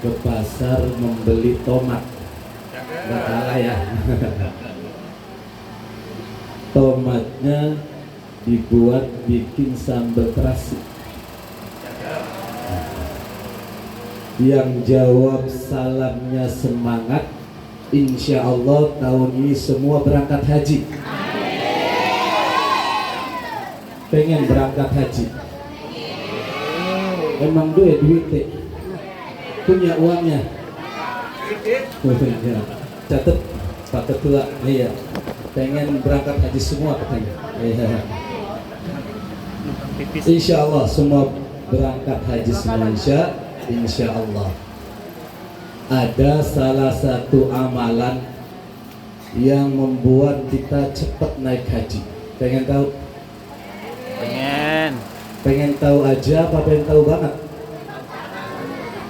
ke pasar membeli tomat. Nggak salah ya. Tomatnya dibuat bikin sambal terasi. Yang jawab salamnya semangat, insya Allah tahun ini semua berangkat haji. Pengen berangkat haji? Emang duit punya uangnya? Catat Pak Ketua, iya. Pengen berangkat haji semua katanya. Iya. Insya Allah semua berangkat haji semua, insya Allah. Ada salah satu amalan yang membuat kita cepat naik haji. Pengen tahu? Pengen tahu aja apa pengen tahu banget?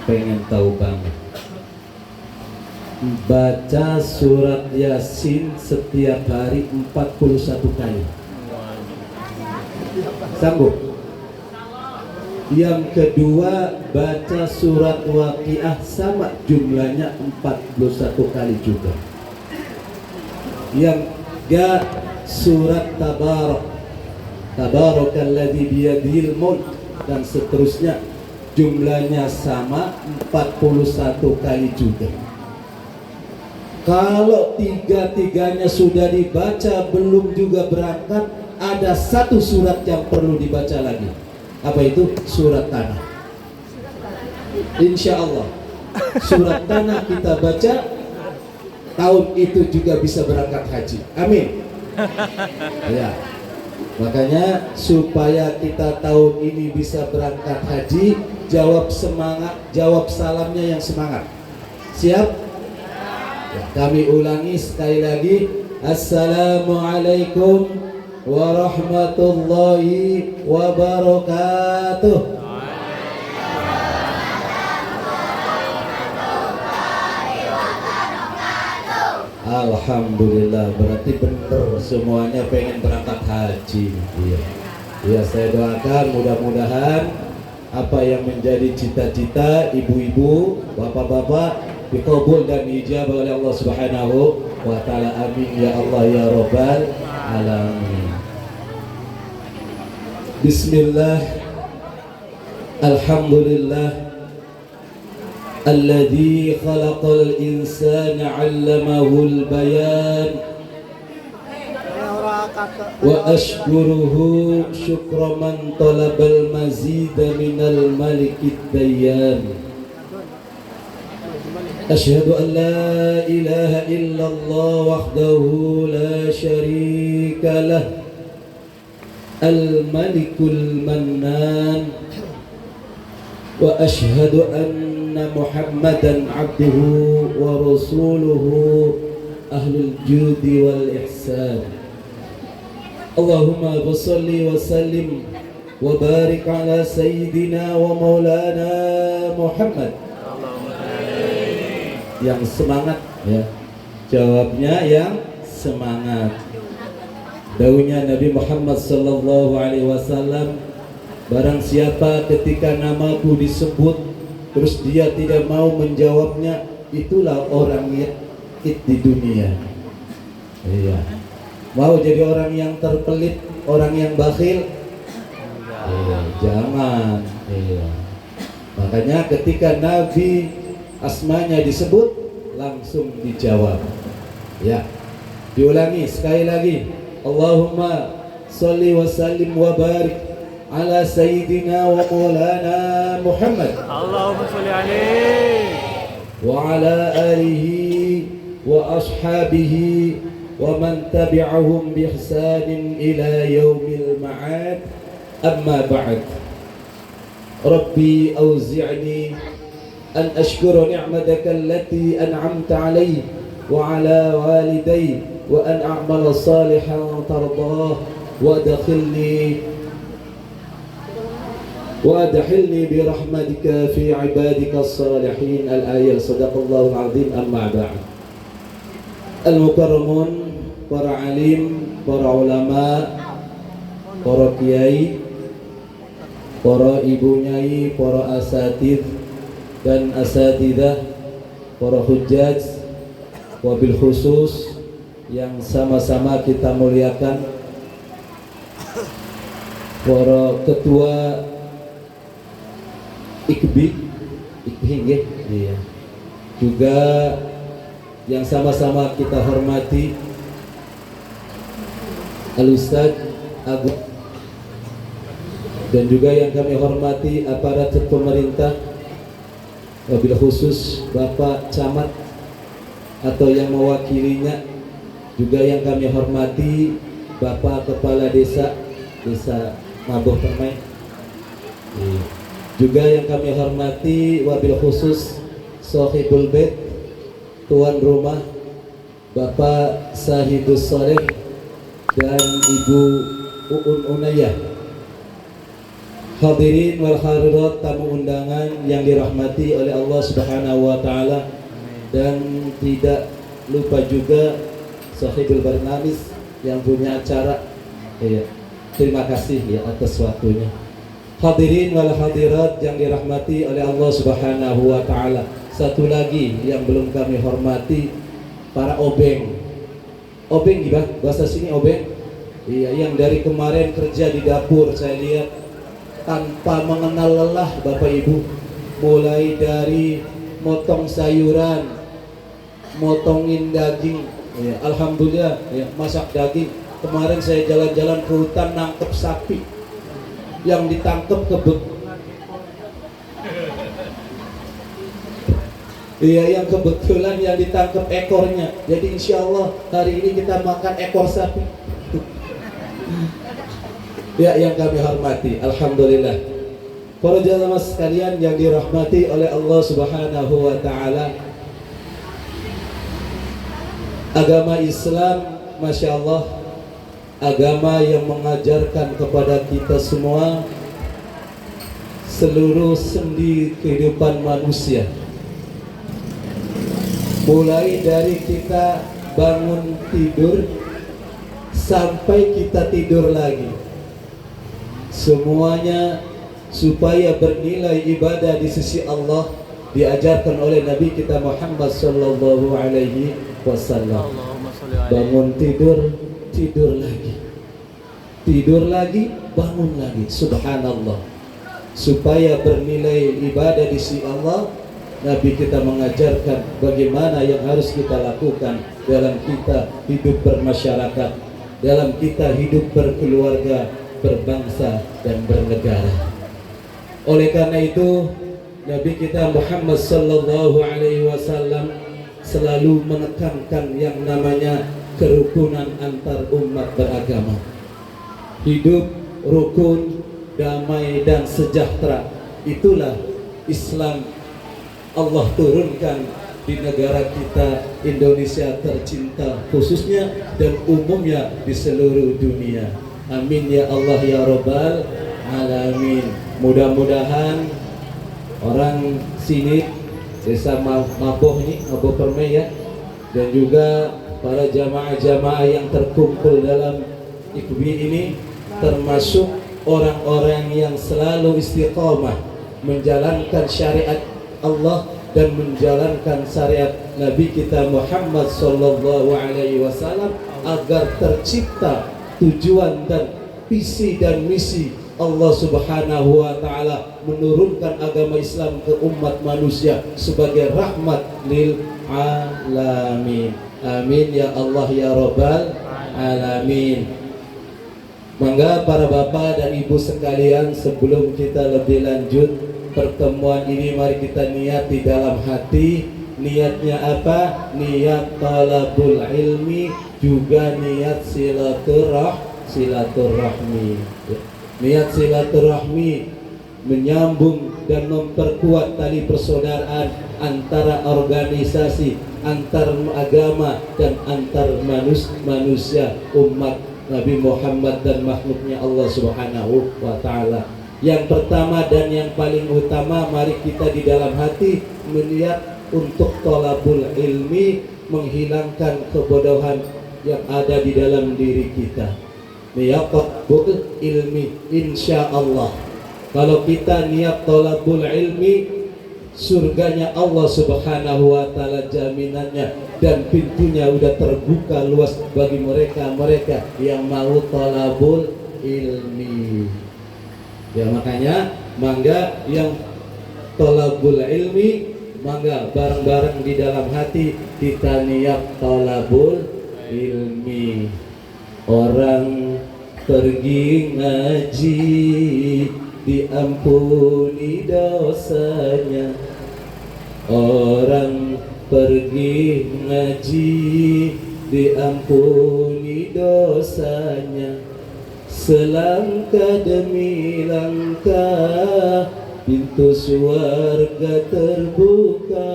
Pengen tahu banget. Baca surat Yasin setiap hari 41 kali. Sanggup? Yang kedua, baca surat Waqiah sama jumlahnya 41 kali juga. Yang ketiga, surat Tabarakalladzi biyadihil mulk, dan seterusnya jumlahnya sama 41 kali juga. Kalau tiga-tiganya sudah dibaca belum juga berangkat, ada satu surat yang perlu dibaca lagi. Apa itu? Surat Tanah. Insya Allah surat Tanah kita baca, tahun itu juga bisa berangkat haji. Amin. Ya. Makanya supaya kita tahun ini bisa berangkat haji, jawab semangat, jawab salamnya yang semangat. Siap? Ya, kami ulangi sekali lagi. Assalamualaikum warahmatullahi wabarakatuh. Alhamdulillah, berarti benar semuanya pengen berangkat haji. Iya. Ya, saya doakan mudah-mudahan apa yang menjadi cita-cita ibu-ibu, bapak-bapak dikabul dan dijabah oleh Allah Subhanahu wa taala. Amin ya Allah ya rabbal alamin. Bismillah. Alhamdulillah alladzi khalaqal insana 'allamahu al-bayan wa ashkuruhu syukra man talabal mazida minal malikid dayyan. Asyhadu an la ilaha illallah wahdahu la syarika lah al-malikul mannan wa asyhadu anna Muhammadan abduhu wa rasuluhu ahlul judi wal ihsan. Allahumma basalli wa sallim wa barik ala sayyidina wa maulana Muhammad. Yang semangat ya, jawabnya yang semangat. Daunya Nabi Muhammad sallallahu alaihi wasallam, barang siapa ketika namaku disebut terus dia tidak mau menjawabnya, itulah orang yang di dunia. Iya. Mau jadi orang yang terpelit, orang yang bakhil? Iya, jangan. Iya. Makanya ketika Nabi asmanya disebut langsung dijawab. Ya. Diulangi sekali lagi. Allahumma sholli wa sallim wa barik ala sayyidina wa maulana Muhammad. Allahumma sholli alaihi wa ala alihi wa ashabihi wa man tabi'ahum bi ihsanin ila yaumil ma'ad. Amma ba'd. Rabbi awzi'ni an ashkura ni'mataka allati an'amta alayya wa ala walidayya wa an a'mala salihan tardah wa وادخلني برحمتك في عبادك الصالحين. الآية صدق الله العظيم. أما بعد. Al-mukarramun, para alim, para ulama, para kiai, para ibu nyai, para asatidz, dan asatidzah, para hujjaj, wabil khusus yang sama-sama kita muliakan, para ketua IKBI, iya. Juga yang sama-sama kita hormati Al-Ustaz Agung, dan juga yang kami hormati aparatur pemerintah, wabil khusus Bapak Camat atau yang mewakilinya, juga yang kami hormati Bapak Kepala Desa Maboh Permai, juga yang kami hormati wabil khusus Sohibul Bait, tuan rumah Bapak Sahidus Saleh dan Ibu Uun Unayah. Hadirin wal hadirat, tamu undangan yang dirahmati oleh Allah Subhanahu wa taala, dan tidak lupa juga Sahibul Barnamis yang punya acara. Terima kasih ya atas waktunya. Hadirin wal hadirat yang dirahmati oleh Allah Subhanahu wa taala. Satu lagi yang belum kami hormati, para obeng. Obeng gimana? Bahasa sini obeng? Iya, yang dari kemarin kerja di dapur saya lihat tanpa mengenal lelah Bapak Ibu, mulai dari motong sayuran, motongin daging, ya, alhamdulillah ya, masak daging. Kemarin saya jalan-jalan ke hutan nangkep sapi yang ditangkep iya, yang kebetulan yang ditangkep ekornya. Jadi insya Allah hari ini kita makan ekor sapi. Ya, yang kami hormati, alhamdulillah. Para jamaah sekalian yang dirahmati oleh Allah Subhanahu wa taala, agama Islam, masya Allah, agama yang mengajarkan kepada kita semua seluruh sendi kehidupan manusia, mulai dari kita bangun tidur sampai kita tidur lagi, semuanya supaya bernilai ibadah di sisi Allah diajarkan oleh Nabi kita Muhammad sallallahu alaihi wasallam. Bangun tidur, tidur lagi, tidur lagi, bangun lagi, subhanallah. Supaya bernilai ibadah di sisi Allah, Nabi kita mengajarkan bagaimana yang harus kita lakukan dalam kita hidup bermasyarakat, dalam kita hidup berkeluarga, berbangsa dan bernegara. Oleh karena itu Nabi kita Muhammad sallallahu alaihi wasallam selalu menekankan yang namanya kerukunan antar umat beragama. Hidup rukun, damai dan sejahtera, itulah Islam Allah turunkan di negara kita Indonesia tercinta khususnya dan umumnya di seluruh dunia. Amin ya Allah ya Rabbal Alamin. Mudah-mudahan orang sini desa Maboh ini, Maboh Permai ya, dan juga para jamaah-jamaah yang terkumpul dalam IKBI ini termasuk orang-orang yang selalu istiqamah menjalankan syariat Allah dan menjalankan syariat Nabi kita Muhammad sallallahu alaihi wasallam, agar tercipta tujuan dan visi dan misi Allah Subhanahu wa taala menurunkan agama Islam ke umat manusia sebagai rahmat lil alamin. Amin ya Allah ya Rabbal Alamin. Mangga para bapak dan ibu sekalian, sebelum kita lebih lanjut pertemuan ini, mari kita niat di dalam hati. Niatnya apa? Niat talabul ilmi, juga niat silaturahmi. Niat silaturahmi menyambung dan memperkuat tali persaudaraan antara organisasi, antar agama dan antar manusia umat Nabi Muhammad dan makhluknya Allah Subhanahu wa taala. Yang pertama dan yang paling utama, mari kita di dalam hati melihat untuk thalabul ilmi, menghilangkan kebodohan yang ada di dalam diri kita. Niyatul ilmi, insya Allah. Kalau kita niat thalabul ilmi, surganya Allah Subhanahu wa taala jaminannya, dan pintunya udah terbuka luas bagi mereka yang mau talabul ilmi. Ya makanya mangga yang talabul ilmi, mangga bareng-bareng di dalam hati kita niat talabul ilmi. Orang pergi ngaji diampuni dosanya, orang pergi ngaji diampuni dosanya, selangkah demi langkah pintu surga terbuka,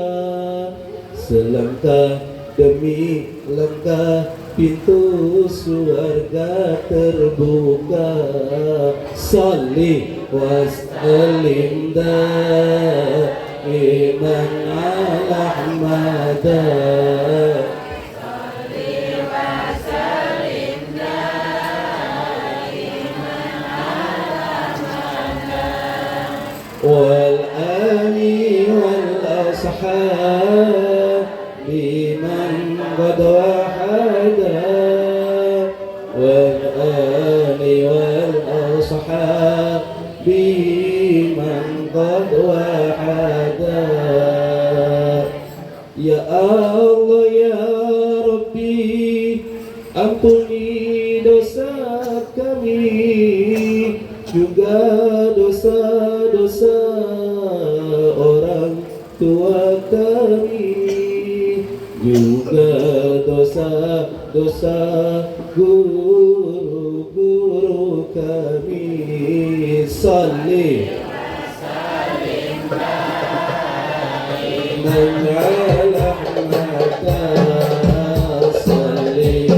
selangkah demi langkah pintu surga terbuka. Sholli wa sallim daiman ala Ahmada, wal ali wal ashab biman qad wahada, wal ali wal ashab biman qad wahada. Ya Allah ya Rabbi, ampuni dosa kami, juga dosa-dosa orang tua kami, juga dosa-dosa guru-guru kami. Sholli ala Ahmada, sholli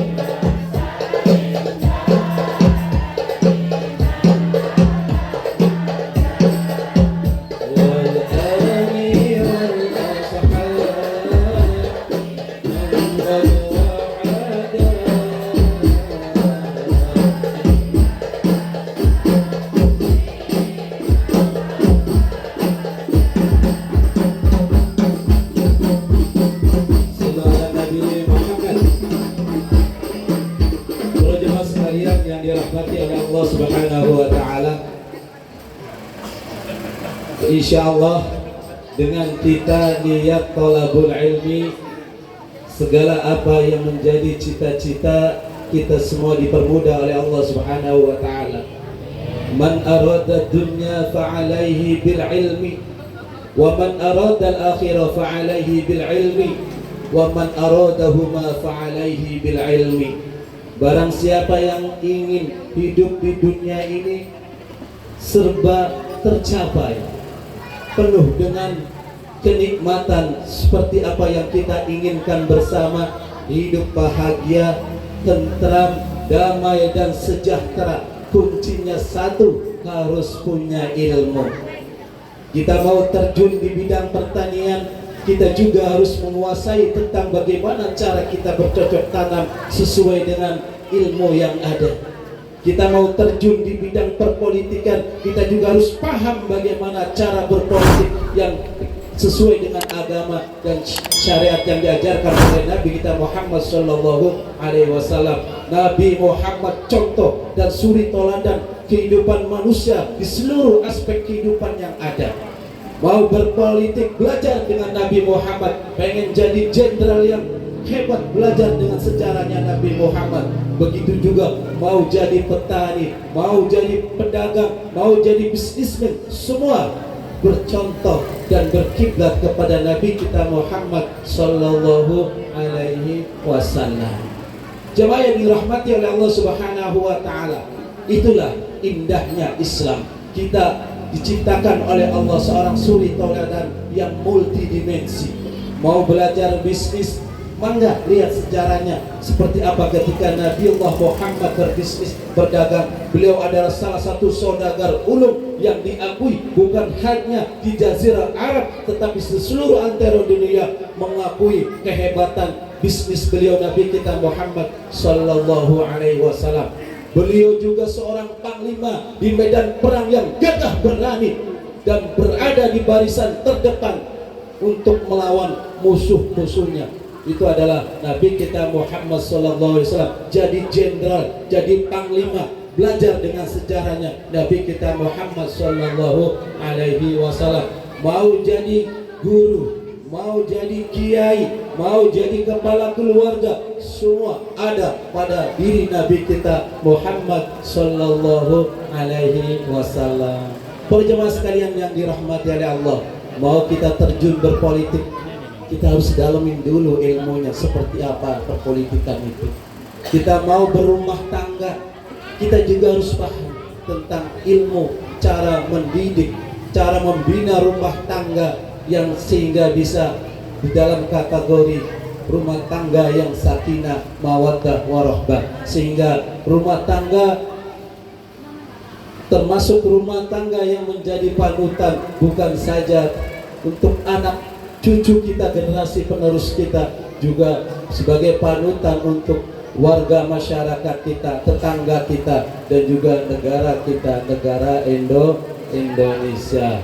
yang dirahmati oleh Allah Subhanahu wa taala. Insyaallah dengan kita niat thalabul ilmi, segala apa yang menjadi cita-cita kita semua dipermudah oleh Allah Subhanahu wa taala. Man arada dunya fa'alaihi bil ilmi, wa man arada al-akhirah fa'alaihi bil ilmi, wa man aradahuma fa'alaihi bil ilmi. Barang siapa yang ingin hidup di dunia ini serba tercapai, penuh dengan kenikmatan seperti apa yang kita inginkan bersama, hidup bahagia, tentram, damai dan sejahtera, kuncinya satu, harus punya ilmu. Kita mau terjun di bidang pertanian, kita juga harus menguasai tentang bagaimana cara kita bercocok tanam sesuai dengan ilmu yang ada. Kita mau terjun di bidang perpolitikan, kita juga harus paham bagaimana cara berpolitik yang sesuai dengan agama dan syariat yang diajarkan oleh Nabi kita Muhammad sallallahu alaihi wasallam. Nabi Muhammad contoh dan suri toladan kehidupan manusia di seluruh aspek kehidupan yang ada. Mau berpolitik, belajar dengan Nabi Muhammad. Pengen jadi jenderal yang hebat, belajar dengan sejarahnya Nabi Muhammad. Begitu juga mau jadi petani, mau jadi pedagang, mau jadi bisnismen, semua bercontoh dan berkiblat kepada Nabi kita Muhammad sallallahu alaihi wasallam. Jemaah yang dirahmati oleh Allah Subhanahu wa taala, itulah indahnya Islam. Kita diciptakan oleh Allah seorang suri tauladan yang multidimensi. Mau belajar bisnis, mangga lihat sejarahnya seperti apa ketika Nabi Allah Muhammad berbisnis, berdagang. Beliau adalah salah satu saudagar ulung yang diakui bukan hanya di Jazirah Arab, tetapi seluruh antero dunia mengakui kehebatan bisnis beliau Nabi kita Muhammad sallallahu alaihi wasallam. Beliau juga seorang panglima di medan perang yang gagah berani dan berada di barisan terdepan untuk melawan musuh-musuhnya. Itu adalah Nabi kita Muhammad SAW. Jadi jenderal, jadi panglima. Belajar dengan sejarahnya Nabi kita Muhammad SAW. Mau jadi guru, mau jadi kiai, mau jadi kepala keluarga, semua ada pada diri Nabi kita Muhammad SAW. Para jemaah sekalian yang dirahmati oleh Allah, mau kita terjun berpolitik, kita harus dalamin dulu ilmunya seperti apa perpolitikan itu. Kita mau berumah tangga, kita juga harus paham tentang ilmu, cara mendidik, cara membina rumah tangga yang sehingga bisa di dalam kategori rumah tangga yang sakinah, mawaddah, warahmah, sehingga rumah tangga termasuk rumah tangga yang menjadi panutan bukan saja untuk anak cucu kita, generasi penerus kita, juga sebagai panutan untuk warga masyarakat kita, tetangga kita, dan juga negara kita, negara Indonesia.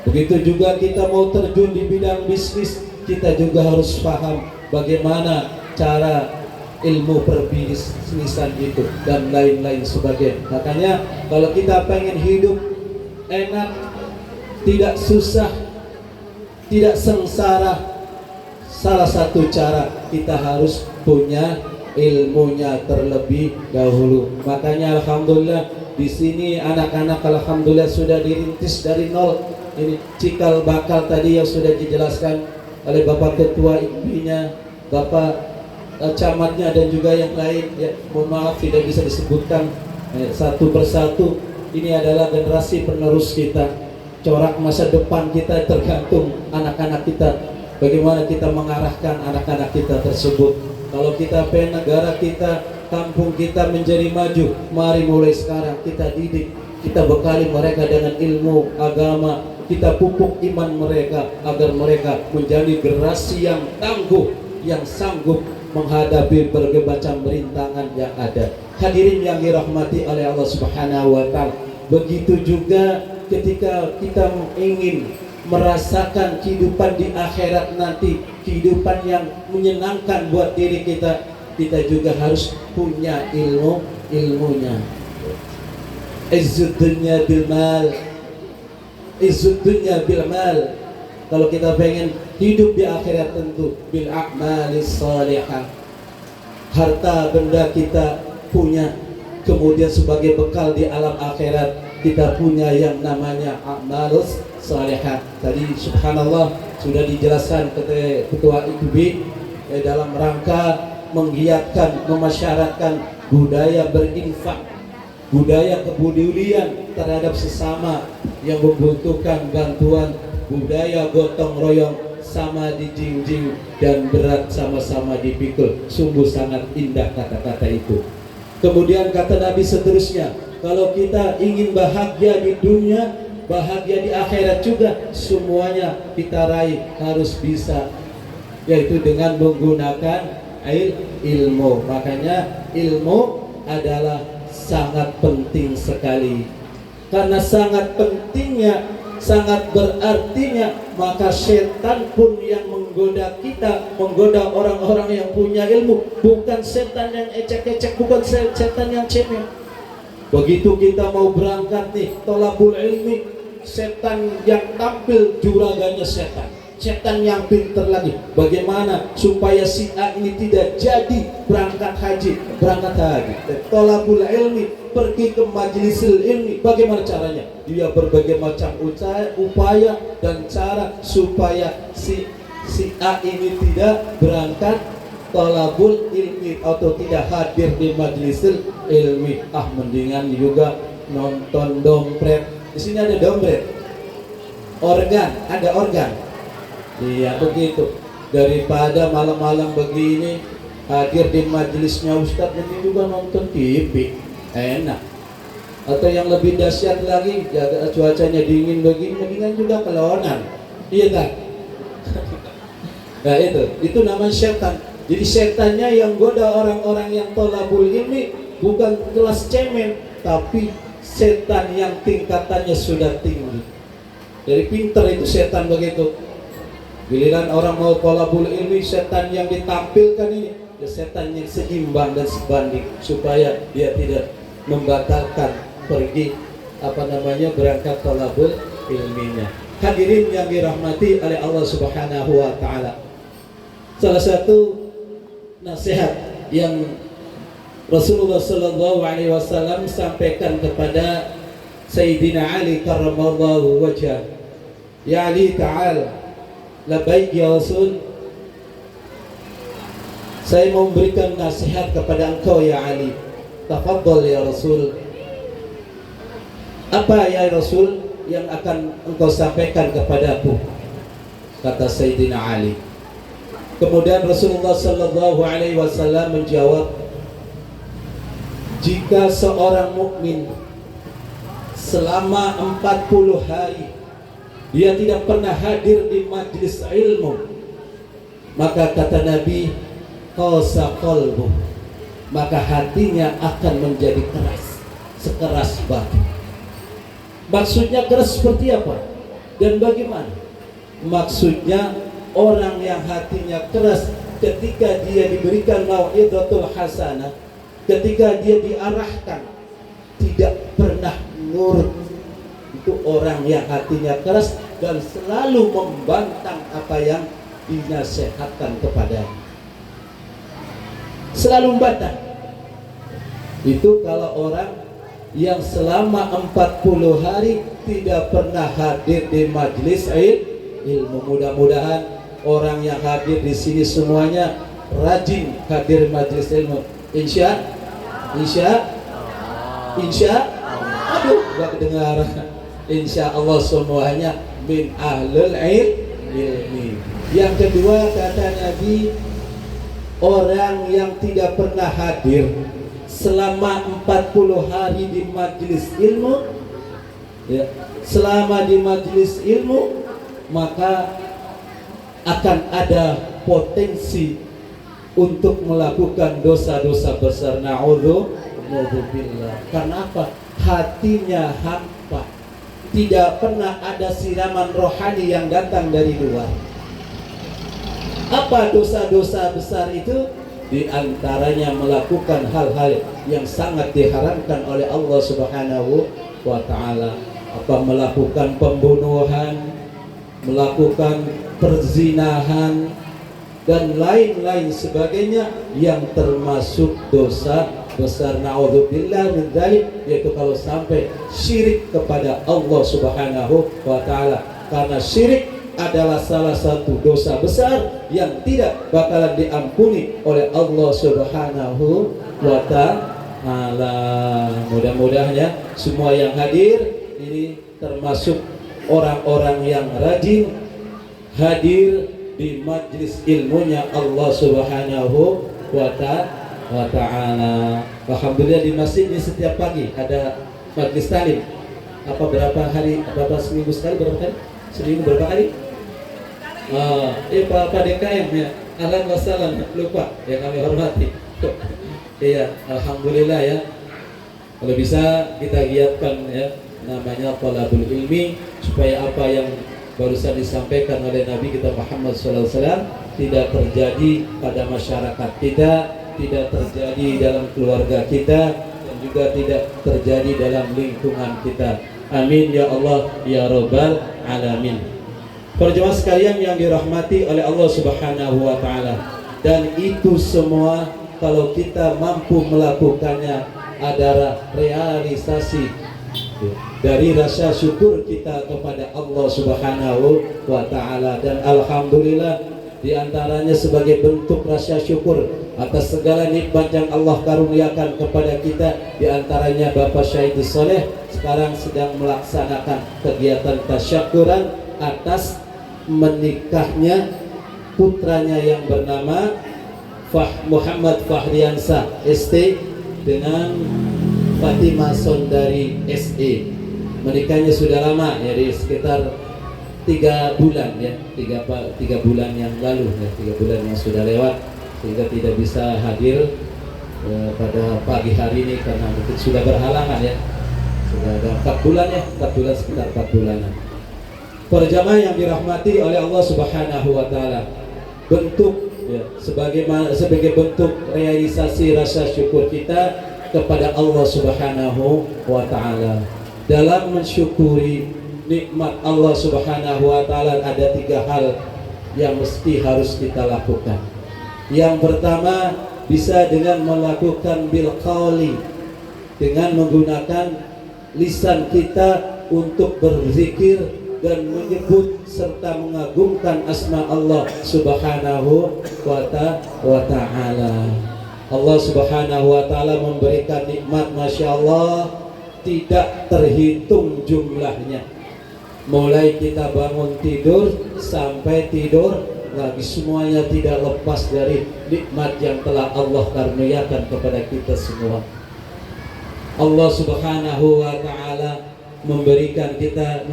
Begitu juga kita mau terjun di bidang bisnis, kita juga harus paham bagaimana cara ilmu perbisnisan itu dan lain-lain sebagainya. Makanya kalau kita pengen hidup enak, tidak susah, tidak sengsara, salah satu cara kita harus punya ilmunya terlebih dahulu. Makanya alhamdulillah di sini anak-anak alhamdulillah sudah dirintis dari nol. Ini cikal bakal tadi yang sudah dijelaskan oleh Bapak Ketua IPB-nya, Bapak camatnya, dan juga yang lain. Ya, mohon maaf tidak bisa disebutkan satu persatu. Ini adalah generasi penerus kita. Corak masa depan kita tergantung anak-anak kita. Bagaimana kita mengarahkan anak-anak kita tersebut. Kalau kita pengen negara kita, kampung kita menjadi maju, mari mulai sekarang kita didik, kita bekali mereka dengan ilmu agama, kita pupuk iman mereka agar mereka menjadi generasi yang tangguh, yang sanggup menghadapi berbagai macam rintangan yang ada. Hadirin yang dirahmati oleh Allah Subhanahu wa taala. Begitu juga ketika kita ingin merasakan kehidupan di akhirat nanti, kehidupan yang menyenangkan buat diri kita, kita juga harus punya ilmunya. Izzud dunya bil mal, izzud dunya bil mal. Kalau kita pengen hidup di akhirat tentu bil a'malis salihah. Harta benda kita punya, kemudian sebagai bekal di alam akhirat kita punya yang namanya a'malus salihah. Tadi subhanallah sudah dijelaskan Ketua IPB dalam rangka menggiatkan, memasyaratkan budaya berinfak, budaya kepedulian terhadap sesama yang membutuhkan bantuan, budaya gotong royong, sama dijinjing dan berat sama-sama dipikul. Sungguh sangat indah kata-kata itu. Kemudian kata Nabi seterusnya, kalau kita ingin bahagia di dunia, bahagia di akhirat juga, semuanya kita raih harus bisa, yaitu dengan menggunakan ilmu. Makanya ilmu adalah sangat penting sekali. Karena sangat pentingnya, sangat berartinya, maka setan pun yang menggoda kita, menggoda orang-orang yang punya ilmu, bukan setan yang ecek-ecek, bukan setan yang cemil. Begitu kita mau berangkat nih, tolabul ilmi, setan yang tampil juraganya setan, setan yang pinter lagi. Bagaimana supaya si A ini tidak jadi berangkat haji, tolabul ilmi, pergi ke majlisil ilmi. Bagaimana caranya? Dia berbagai macam upaya dan cara supaya si A ini tidak berangkat tolabul ilmi atau tidak hadir di majlisil ilmi. Mendingan juga nonton dompret. Di sini ada dompret, organ, ada organ. Iya begitu. Daripada malam-malam begini hadir di majelisnya Ustadz, mending juga nonton TV, enak. Atau yang lebih dahsyat lagi, jaga cuacanya dingin begini, mendingan juga kelonan. Iya kan? Nah itu namanya setan. Jadi setannya yang goda orang-orang yang tolabul ilmi bukan kelas cemen, tapi setan yang tingkatannya sudah tinggi. Dari pinter itu setan begitu. Giliran orang mau thalabul ilmi, setan yang ditampilkan ini ya setan yang seimbang dan sebanding, supaya dia tidak membatalkan pergi berangkat thalabul ilminya. Hadirin yang dirahmati oleh Allah Subhanahu wa taala. Salah satu nasihat yang Rasulullah sallallahu alaihi wasallam sampaikan kepada Sayyidina Ali karramallahu wajhah, ya Ali ta'ala, labbaik ya Rasul, saya mau memberikan nasihat kepada engkau ya Ali. Tafadhal ya Rasul. Apa ya Rasul yang akan engkau sampaikan kepadaku? Kata Sayyidina Ali. Kemudian Rasulullah sallallahu alaihi wasallam menjawab, jika seorang mukmin selama 40 hari dia tidak pernah hadir di majlis ilmu, maka kata Nabi, qasa qalbuh, maka hatinya akan menjadi keras, sekeras batu. Maksudnya keras seperti apa dan bagaimana? Maksudnya orang yang hatinya keras ketika dia diberikan mau'izatul hasanah, ketika dia diarahkan tidak pernah nurut, itu orang yang hatinya keras dan selalu membantang apa yang dinasihatkan kepadanya, selalu membantang. Itu kalau orang yang selama 40 hari tidak pernah hadir di majlis ilmu. Mudah-mudahan orang yang hadir di sini semuanya rajin hadir majlis ilmu. Insya aduh gak kedengaran. Insya Allah semuanya min ahlul ilmi. Yang kedua kata Nabi, orang yang tidak pernah hadir selama 40 hari di majlis ilmu, ya, selama di majlis ilmu, maka akan ada potensi untuk melakukan dosa-dosa besar. Na'udzubillah. Karena apa? Hatinya hampa, tidak pernah ada siraman rohani yang datang dari luar. Apa dosa-dosa besar itu? Di antaranya melakukan hal-hal yang sangat diharamkan oleh Allah Subhanahu wa taala. Apa? Melakukan pembunuhan, melakukan perzinahan dan lain-lain sebagainya yang termasuk dosa besar. Na'udzubillah min dzalik, yaitu kalau sampai syirik kepada Allah Subhanahu wa taala. Karena syirik adalah salah satu dosa besar yang tidak bakalan diampuni oleh Allah Subhanahu wa ta'ala. Mudah-mudahan ya semua yang hadir ini termasuk orang-orang yang rajin hadir di majlis ilmunya Allah Subhanahu wa ta'ala. Alhamdulillah di masjid ini setiap pagi ada majlis talim. Apa berapa hari? Berapa seminggu sekali? Berapa kali? Seminggu berapa kali? Pak DKM ya, ahlan wa sahlan, lupa yang kami hormati. Iya, alhamdulillah ya. Kalau bisa kita giatkan ya namanya thalabul ilmi, supaya apa yang barusan disampaikan oleh Nabi kita Muhammad SAW tidak terjadi pada masyarakat kita, tidak terjadi dalam keluarga kita, dan juga tidak terjadi dalam lingkungan kita. Amin ya Allah ya Rabbal Alamin. Para jemaah sekalian yang dirahmati oleh Allah Subhanahu wa taala, dan itu semua kalau kita mampu melakukannya adalah realisasi dari rasa syukur kita kepada Allah Subhanahu wa taala. Dan alhamdulillah di antaranya sebagai bentuk rasa syukur atas segala nikmat yang Allah karuniakan kepada kita, di antaranya Bapak Syahid Soleh sekarang sedang melaksanakan kegiatan tasyakuran atas menikahnya putranya yang bernama Muhammad Fahriansa ST dengan Fatimah Sondari SE. Menikahnya sudah lama ya, di sekitar 3 bulan ya, 3 bulan yang lalu ya, 3 bulan yang sudah lewat, sehingga tidak bisa hadir pada pagi hari ini karena mungkin sudah berhalangan ya. Sudah ada 4 bulan ya, 4 bulan, sekitar 4 bulanan. Para jamaah yang dirahmati oleh Allah Subhanahu wa taala, bentuk ya, sebagai bentuk realisasi rasa syukur kita kepada Allah Subhanahu wa taala. Dalam mensyukuri nikmat Allah Subhanahu wa taala ada 3 hal yang mesti harus kita lakukan. Yang pertama, bisa dengan melakukan bil qauli, dengan menggunakan lisan kita untuk berzikir dan menyebut serta mengagungkan asma Allah Subhanahu wa ta'ala. Allah Subhanahu wa ta'ala memberikan nikmat Masya Allah tidak terhitung jumlahnya. Mulai kita bangun tidur sampai tidur lagi, semuanya tidak lepas dari nikmat yang telah Allah karuniakan kepada kita semua. Allah Subhanahu wa ta'ala memberikan kita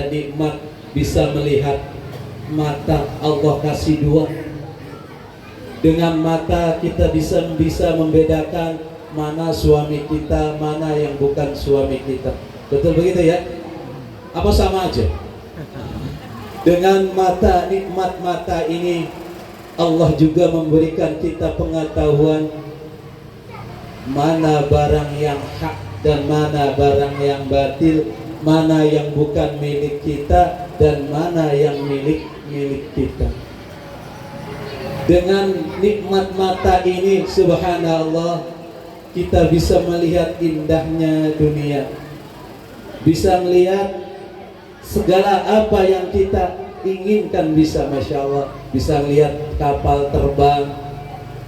nikmat bisa melihat. Mata Allah kasih 2. Dengan mata kita bisa membedakan mana suami kita, mana yang bukan suami kita. Betul begitu ya? Apa sama aja? Dengan mata, nikmat mata ini Allah juga memberikan kita pengetahuan mana barang yang hak dan mana barang yang batil, mana yang bukan milik kita dan mana yang milik kita. Dengan nikmat mata ini subhanallah kita bisa melihat indahnya dunia, bisa melihat segala apa yang kita inginkan, bisa Masya Allah, bisa melihat kapal terbang,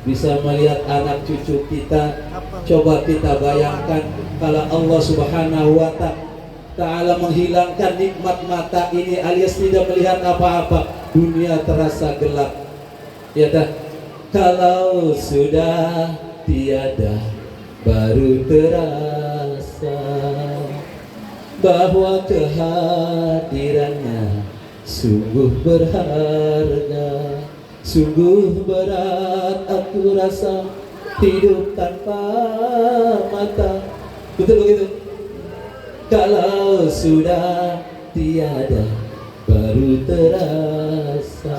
bisa melihat anak cucu kita. Coba kita bayangkan kalau Allah Subhanahu wa ta'ala menghilangkan nikmat mata ini alias tidak melihat apa-apa, dunia terasa gelap. Ya dah, kalau sudah tiada baru terasa bahwa kehadirannya sungguh berharga. Sungguh berat aku rasa hidup tanpa mata. Betul begitu? Kalau sudah tiada baru terasa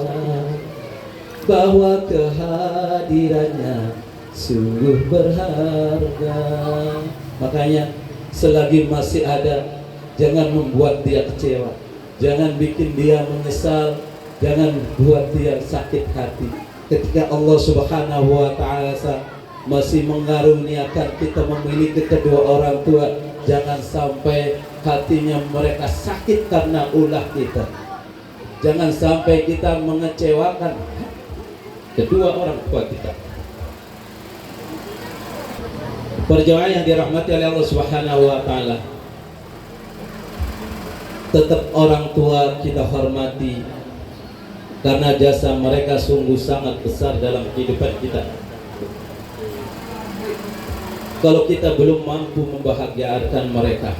bahwa kehadirannya sungguh berharga. Makanya selagi masih ada, jangan membuat dia kecewa, jangan bikin dia menyesal, jangan buat dia sakit hati. Ketika Allah Subhanahu wa ta'ala masih mengaruniakan kita memiliki kedua orang tua, jangan sampai hatinya mereka sakit karena ulah kita. Jangan sampai kita mengecewakan kedua orang tua kita. Perjalanan yang dirahmati oleh Allah Subhanahu wa ta'ala, tetap orang tua kita hormati karena jasa mereka sungguh sangat besar dalam kehidupan kita. Kalau kita belum mampu membahagiakan mereka,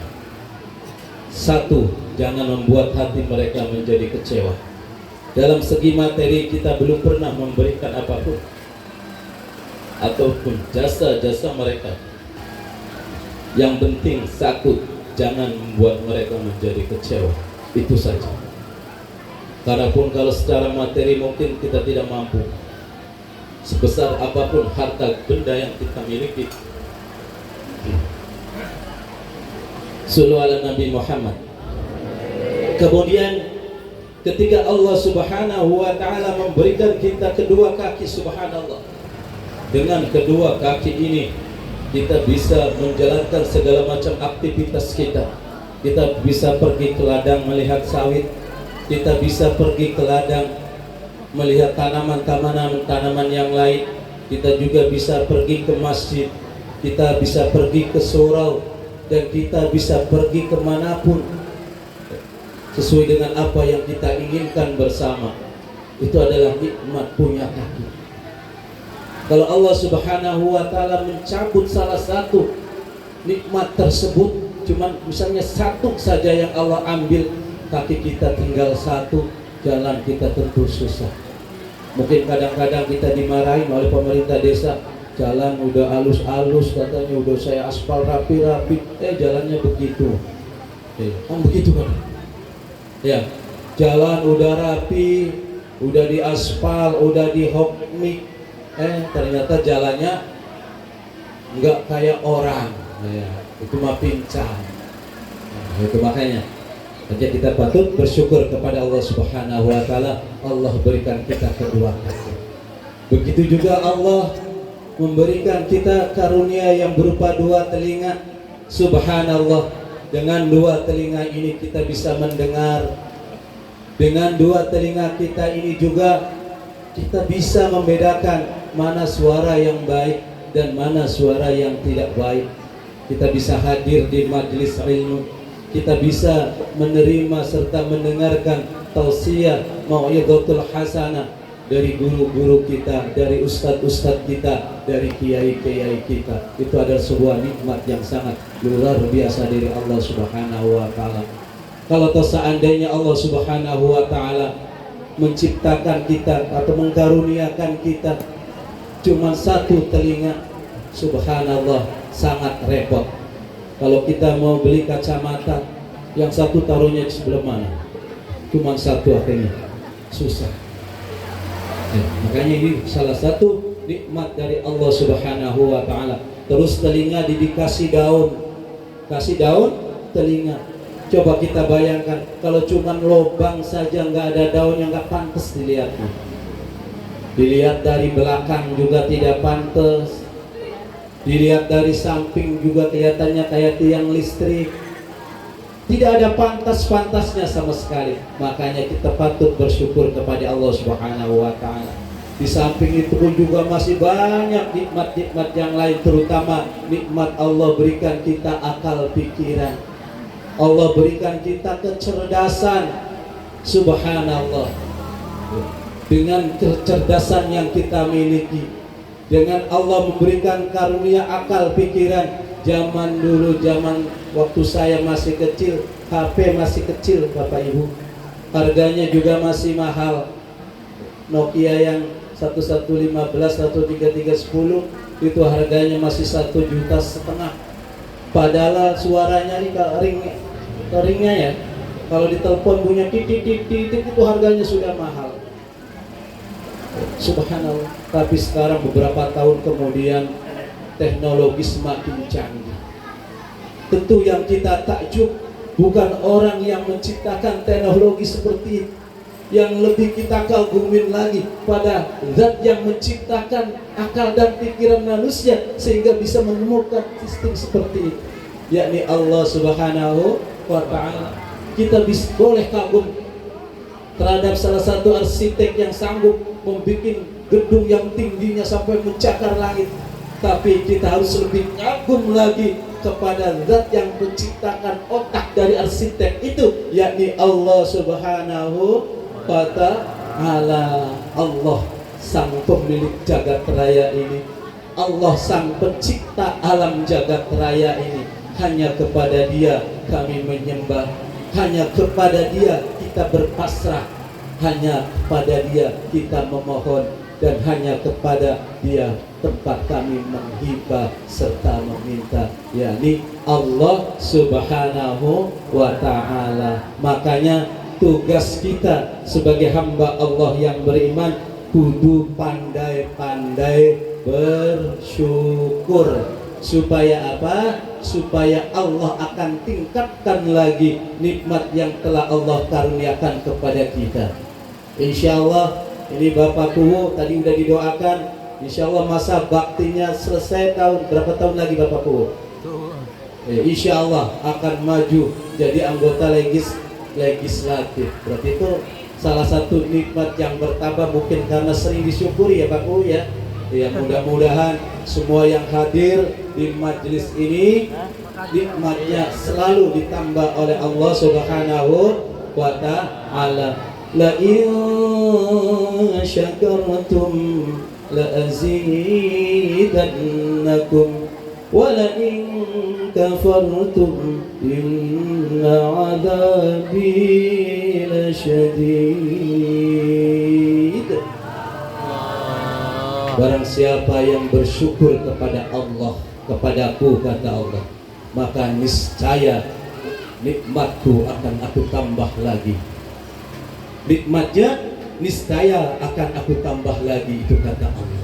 satu, jangan membuat hati mereka menjadi kecewa. Dalam segi materi kita belum pernah memberikan apapun ataupun jasa-jasa mereka. Yang penting satu, jangan membuat mereka menjadi kecewa. Itu saja. Karena pun kalau secara materi mungkin kita tidak mampu, sebesar apapun harta benda yang kita miliki, sallu ala Nabi Muhammad. Kemudian ketika Allah Subhanahu wa ta'ala memberikan kita kedua kaki, subhanallah, dengan kedua kaki ini kita bisa menjalankan segala macam aktivitas kita. Kita bisa pergi ke ladang melihat sawit, kita bisa pergi ke ladang melihat tanaman yang lain, kita juga bisa pergi ke masjid, kita bisa pergi ke surau, dan kita bisa pergi kemanapun sesuai dengan apa yang kita inginkan bersama. Itu adalah nikmat punya kaki. Kalau Allah Subhanahu wa ta'ala mencabut salah satu nikmat tersebut, cuman misalnya satu saja yang Allah ambil, kaki kita tinggal satu, jalan kita tentu susah. Mungkin kadang-kadang kita dimarahin oleh pemerintah desa, jalan udah halus-halus, katanya udah saya aspal rapi-rapi, jalannya begitu. Begitu kan? Ya, jalan udah rapi, udah diaspal, udah dihokmik, ternyata jalannya nggak kayak orang. Ya, itu mah pincang. Nah, itu makanya kita patut bersyukur kepada Allah Subhanahu wa taala. Allah berikan kita kedua kaki. Begitu juga Allah memberikan kita karunia yang berupa dua telinga. Subhanallah, dengan dua telinga ini kita bisa mendengar. Dengan dua telinga kita ini juga kita bisa membedakan mana suara yang baik dan mana suara yang tidak baik. Kita bisa hadir di majelis ilmu, kita bisa menerima serta mendengarkan tausiah mau'izatul hasanah dari guru-guru kita, dari ustadz-ustadz kita, dari kiai-kiai kita. Itu adalah sebuah nikmat yang sangat luar biasa dari Allah Subhanahu wa taala. Kalau seandainya Allah Subhanahu wa taala menciptakan kita atau mengkaruniakan kita cuma satu telinga, subhanallah, sangat repot. Kalau kita mau beli kacamata, yang satu taruhnya di sebelah mana? Cuma satu akhirnya, susah. Makanya ini salah satu nikmat dari Allah Subhanahu wa taala. Terus telinga dikasih daun. Kasih daun telinga. Coba kita bayangkan kalau cuma lubang saja, nggak ada daun, yang nggak pantas dilihatnya. Dilihat dari belakang juga tidak pantas. Dilihat dari samping juga kelihatannya kayak tiang listrik. Tidak ada pantas-pantasnya sama sekali. Makanya kita patut bersyukur kepada Allah Subhanahu wa taala. Di samping itu pun juga masih banyak nikmat-nikmat yang lain, terutama nikmat Allah berikan kita akal pikiran. Allah berikan kita kecerdasan. Subhanallah. Dengan kecerdasan yang kita miliki, dengan Allah memberikan karunia akal pikiran. Zaman dulu, zaman waktu saya masih kecil, HP masih kecil Bapak Ibu, harganya juga masih mahal. Nokia yang 1115 atau 3310 itu harganya masih 1,5 juta. Padahal suaranya ini ringnya ya, kalau ditelepon bunyi titik itu harganya sudah mahal. Subhanallah. Tapi sekarang beberapa tahun kemudian teknologi semakin canggih. Tentu yang kita takjub bukan orang yang menciptakan teknologi seperti itu. Yang lebih kita kagumin lagi pada zat yang menciptakan akal dan pikiran manusia sehingga bisa menemukan sistem seperti itu, yakni Allah Subhanahu wa taala. Kita boleh kagum terhadap salah satu arsitek yang sanggup membuat gedung yang tingginya sampai mencakar langit. Tapi kita harus lebih kagum lagi kepada zat yang menciptakan otak dari arsitek itu, yakni Allah Subhanahu wa ta'ala. Allah sang pemilik jagat raya ini, Allah sang pencipta alam jagat raya ini. Hanya kepada Dia kami menyembah, hanya kepada Dia kita berpasrah, hanya pada Dia kita memohon, dan hanya kepada Dia tempat kami menghibah serta meminta, yakni Allah Subhanahu wa ta'ala. Makanya tugas kita sebagai hamba Allah yang beriman kudu pandai-pandai bersyukur. Supaya apa? Supaya Allah akan tingkatkan lagi nikmat yang telah Allah karuniakan kepada kita. Insya Allah ini Bapak Kuwu tadi udah didoakan, insya Allah masa baktinya selesai berapa tahun lagi Bapak Kuwu? Insya Allah akan maju jadi anggota legislatif. Berarti itu salah satu nikmat yang bertambah, mungkin karena sering disyukuri ya Pak Kuwu ya. Ya mudah-mudahan semua yang hadir di majelis ini nikmatnya selalu ditambah oleh Allah Subhanahu wa ta'ala. La in syakartum la azidannakum wa la in kafartum inna adabi lasyadid. Barang siapa yang bersyukur kepada Allah, kepadaku kata Allah, maka niscaya nikmatku akan aku tambah lagi. nikmatnya niscaya akan aku tambah lagi, itu kata Allah.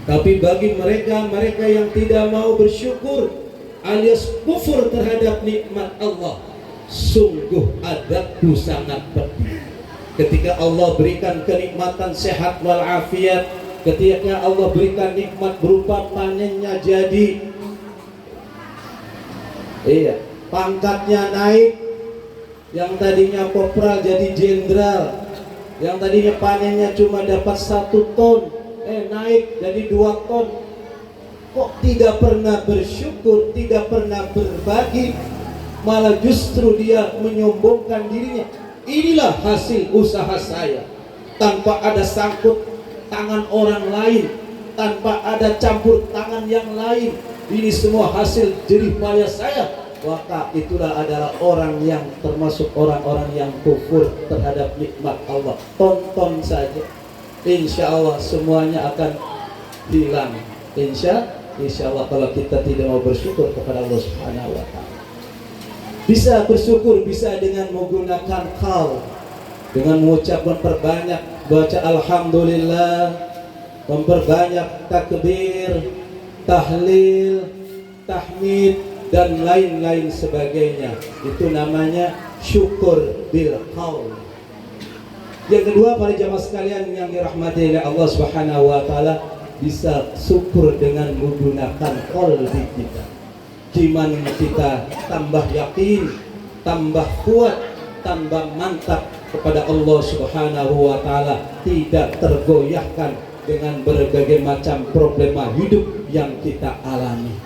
Tapi bagi mereka yang tidak mau bersyukur alias kufur terhadap nikmat Allah, sungguh adabku sangat pedih. Ketika Allah berikan kenikmatan sehat walafiat, ketika Allah berikan nikmat berupa panennya jadi, pangkatnya naik, yang tadinya kopral jadi jenderal, yang tadinya panennya cuma dapat 1 ton, naik jadi 2 ton. Kok tidak pernah bersyukur, tidak pernah berbagi, malah justru dia menyombongkan dirinya. Inilah hasil usaha saya, tanpa ada sangkut tangan orang lain, tanpa ada campur tangan yang lain. Ini semua hasil jerih payah saya. Maka itulah adalah orang yang termasuk orang-orang yang kufur terhadap nikmat Allah. Tonton saja, insya Allah semuanya akan hilang. Insya Allah kalau kita tidak mau bersyukur kepada Allah Subhanahu wa Ta'ala. Bisa bersyukur bisa dengan menggunakan qaul, dengan mengucap, memperbanyak baca alhamdulillah, memperbanyak takbir, tahlil, tahmid dan lain-lain sebagainya. Itu namanya syukur bil qaul. Yang kedua, para jamaah sekalian yang dirahmati oleh Allah Subhanahu wa Ta'ala, bisa syukur dengan menggunakan qalbi kita. Gimana kita tambah yakin, tambah kuat, tambah mantap kepada Allah Subhanahu wa Ta'ala, tidak tergoyahkan dengan berbagai macam problema hidup yang kita alami.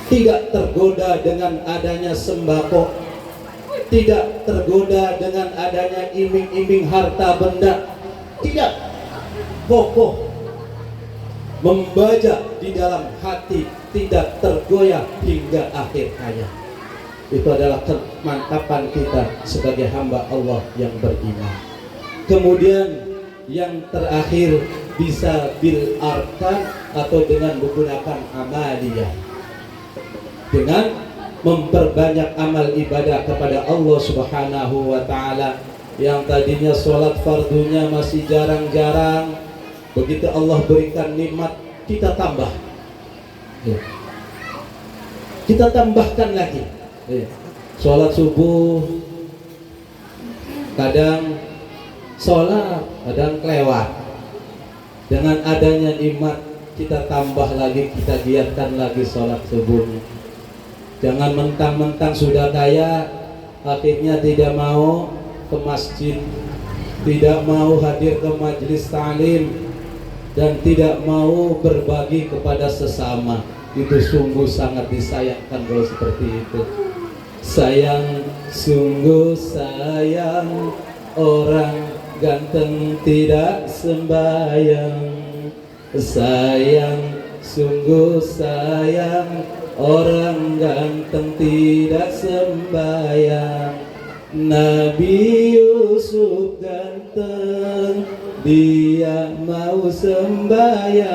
Tidak tergoda dengan adanya sembako, tidak tergoda dengan adanya iming-iming harta benda, tidak, kokoh membaca di dalam hati, tidak tergoyah hingga akhir hayat. Itu adalah kemantapan kita sebagai hamba Allah yang beriman. Kemudian yang terakhir, bisa bil arkan atau dengan menggunakan amaliyah, dengan memperbanyak amal ibadah kepada Allah Subhanahu wa Ta'ala. Yang tadinya sholat fardunya masih jarang-jarang, begitu Allah berikan nikmat, kita tambah, kita tambahkan lagi. Sholat subuh kadang sholat, kadang kelewat. Dengan adanya nikmat, kita tambah lagi, kita giatkan lagi sholat subuhnya. Jangan mentang-mentang sudah kaya, akhirnya tidak mau ke masjid, tidak mau hadir ke majelis ta'lim, dan tidak mau berbagi kepada sesama. Itu sungguh sangat disayangkan kalau seperti itu. Sayang, sungguh sayang, orang ganteng tidak sembayang. Sayang, sungguh sayang, orang ganteng tidak sembayang. Nabi Yusuf ganteng, dia mau sembayang.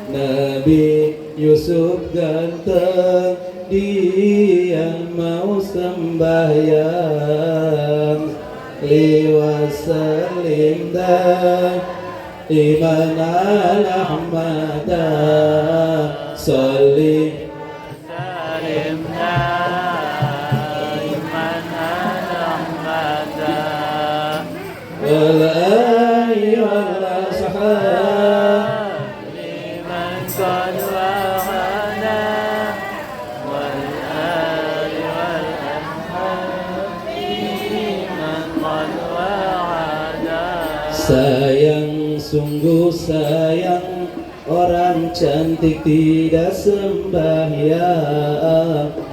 Nabi Yusuf ganteng, dia mau sembayang. Liwasalim dan iman al-ahmada salli salim iman al-ahmada wal ali wal ashab liman qad wa'ana wal ali wal ashab liman qad wa'ana. Sayang, sungguh sayang, orang cantik tidak sembahyang.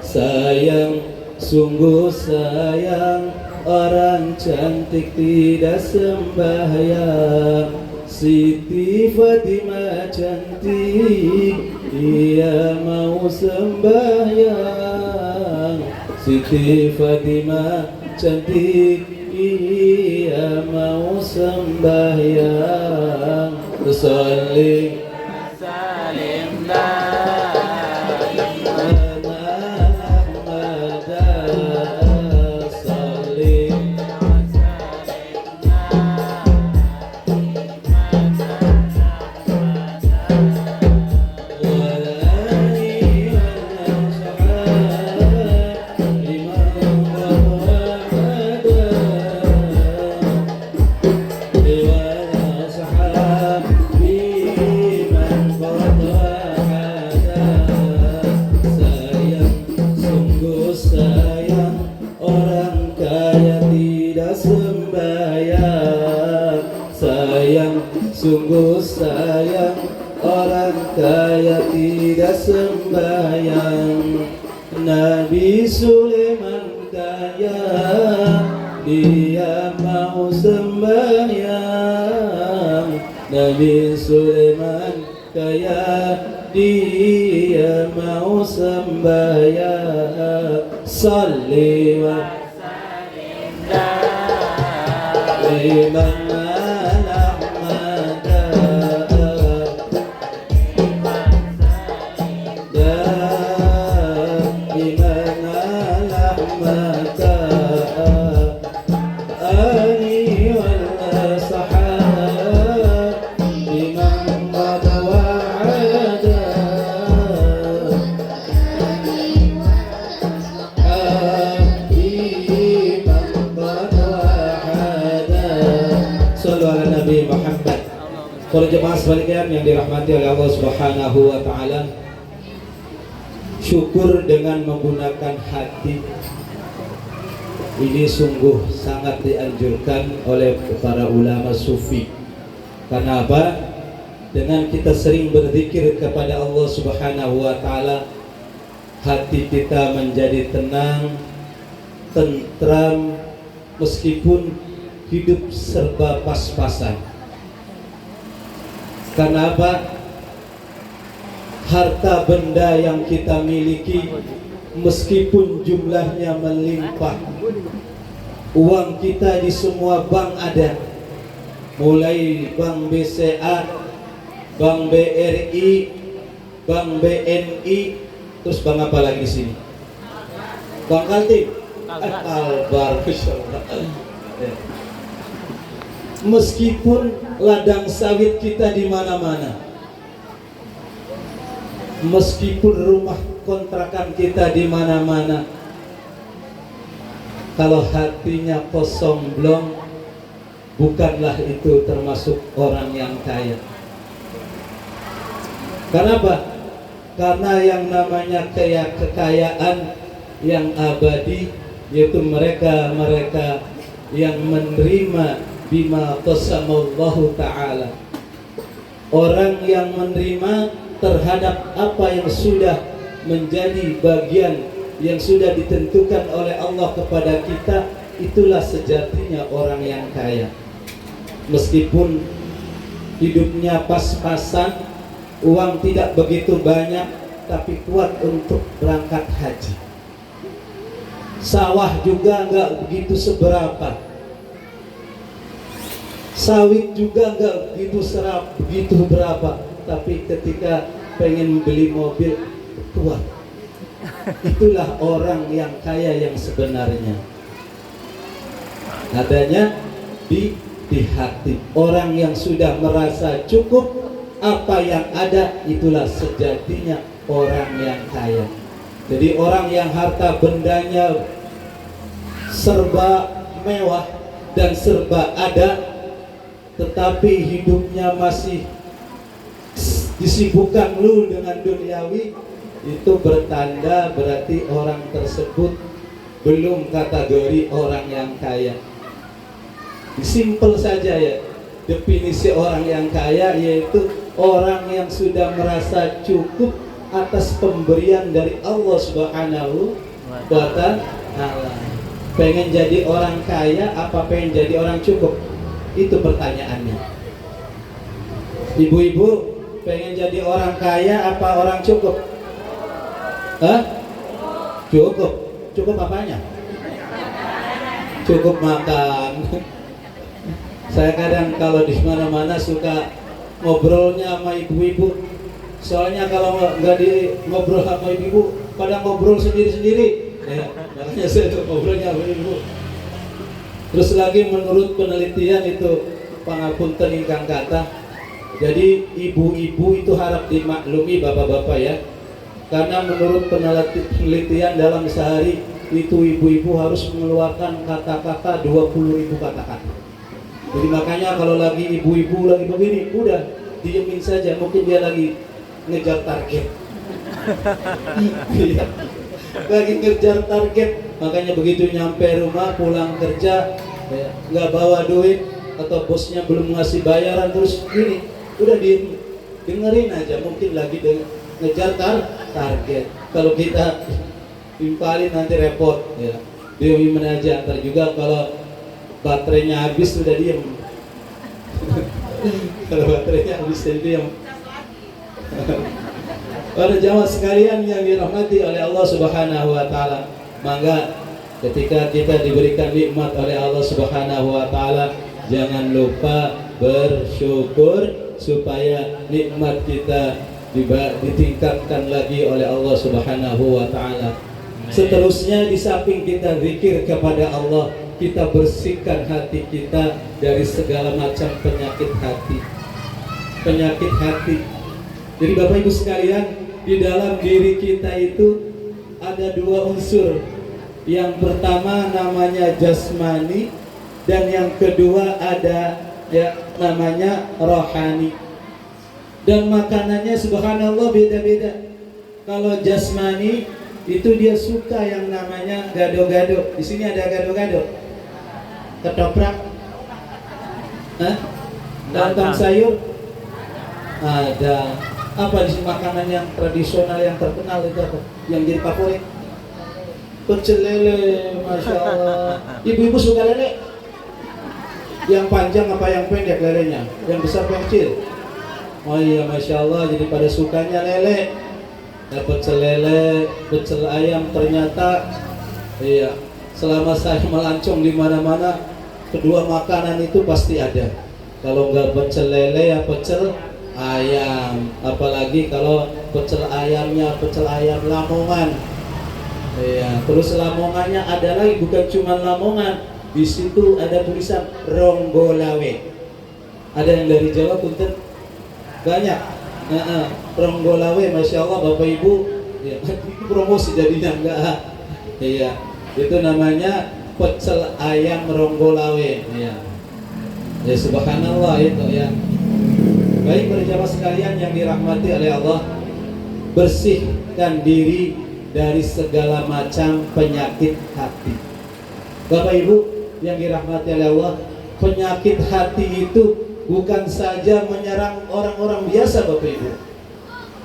Sayang, sungguh sayang, orang cantik tidak sembahyang. Siti Fatimah cantik, dia mau sembahyang. Siti Fatimah cantik, dia mau sembahyang. Salli salim kaya tidak sembahyang. Nabi Sulaiman kaya, dia mau sembahyang. Nabi Sulaiman kaya, dia mau sembahyang. Salli wa sallim liman Para jemaah sekalian yang dirahmati oleh Allah Subhanahu wa taala, syukur dengan menggunakan hati ini sungguh sangat dianjurkan oleh para ulama sufi. Karena apa? Dengan kita sering berzikir kepada Allah Subhanahu wa taala, hati kita menjadi tenang, tentram, meskipun hidup serba pas-pasan. Karena apa? Harta benda yang kita miliki meskipun jumlahnya melimpah, uang kita di semua bank ada, mulai bank BCA, bank BRI, bank BNI, terus bank apa lagi di sini? Bank Kaltim, Albar, meskipun ladang sawit kita di mana-mana, meskipun rumah kontrakan kita di mana-mana, kalau hatinya kosong blong, bukanlah itu termasuk orang yang kaya. Kenapa? Karena yang namanya kekayaan yang abadi, yaitu mereka yang menerima bima qasamallahu ta'ala. Orang yang menerima terhadap apa yang sudah menjadi bagian yang sudah ditentukan oleh Allah kepada kita, itulah sejatinya orang yang kaya. Meskipun hidupnya pas-pasan, uang tidak begitu banyak, tapi kuat untuk berangkat haji. Sawah juga enggak begitu seberapa, sawit juga enggak begitu berapa, tapi ketika pengen beli mobil kuat. Itulah orang yang kaya yang sebenarnya. Adanya di hati. Orang yang sudah merasa cukup apa yang ada, itulah sejatinya orang yang kaya. Jadi orang yang harta bendanya serba mewah dan serba ada, tetapi hidupnya masih disibukkan lu dengan duniawi, itu bertanda berarti orang tersebut belum kategori orang yang kaya. Simpel saja ya, definisi orang yang kaya yaitu orang yang sudah merasa cukup atas pemberian dari Allah Subhanahu wa ta'ala. Pengen jadi orang kaya apa pengen jadi orang cukup? Itu pertanyaannya. Ibu-ibu pengen jadi orang kaya apa orang cukup? Cukup. Cukup apanya? Cukup makan. Saya kadang kalau di mana-mana suka ngobrolnya sama ibu-ibu. Soalnya kalau nggak ngobrol sama ibu, pada ngobrol sendiri-sendiri. Ya, makanya saya tuh ngobrolnya sama ibu. Terus lagi menurut penelitian itu, pangapunten ingkang kata, jadi ibu-ibu itu harap dimaklumi bapak-bapak ya, karena menurut penelitian dalam sehari itu ibu-ibu harus mengeluarkan kata-kata 20.000 kata-kata. Jadi makanya kalau lagi ibu-ibu lagi begini, udah diemin saja, mungkin dia lagi ngejar target. Lagi ngejar target, makanya begitu nyampe rumah pulang kerja nggak bawa duit atau bosnya belum ngasih bayaran, terus gini udah diem. dengerin aja, mungkin lagi ngejar target. Kalau kita timpalin nanti repot ya. Diemin aja, ntar juga kalau baterainya habis sudah diem. Kalau baterainya habis sudah diem. Para jamaah sekalian yang dirahmati oleh Allah Subhanahu wa taala, maka ketika kita diberikan nikmat oleh Allah Subhanahu wa taala, jangan lupa bersyukur supaya nikmat kita ditingkatkan lagi oleh Allah Subhanahu wa taala. Seterusnya, di samping kita zikir kepada Allah, kita bersihkan hati kita dari segala macam penyakit hati. Penyakit hati. Jadi Bapak Ibu sekalian, di dalam diri kita itu ada dua unsur. Yang pertama namanya jasmani, dan yang kedua ada namanya rohani. Dan makanannya subhanallah beda-beda. Kalau jasmani itu dia suka yang namanya gado-gado. Di sini ada gado-gado. Ketoprak. Lontong sayur. Ada. Apa di sini makanan yang tradisional yang terkenal itu apa? Yang jadi favorit? Pecel lele, masya Allah. Ibu-ibu suka lele? Yang panjang apa yang pendek lelenya? Yang besar apa yang kecil? Oh iya, masya Allah. Jadi pada sukanya lele. Pecel lele, pecel ayam, ternyata iya. Selama saya melancong di mana-mana, kedua makanan itu pasti ada. Kalau nggak pecel lele ya pecel ayam, apalagi kalau pecel ayamnya pecel ayam Lamongan. Iya, terus Lamongannya ada lagi, bukan cuma Lamongan. Di situ ada tulisan Ronggolawe. Ada yang dari Jawa, punten banyak. Ronggolawe, masya Allah Bapak Ibu. Ya, promosi jadinya enggak. Iya, itu namanya pecel ayam Ronggolawe. Iya. Ya subhanallah itu ya. Baik para jamaah sekalian yang dirahmati oleh Allah, bersihkan diri dari segala macam penyakit hati. Bapak Ibu yang dirahmati oleh Allah, penyakit hati itu bukan saja menyerang orang-orang biasa Bapak Ibu.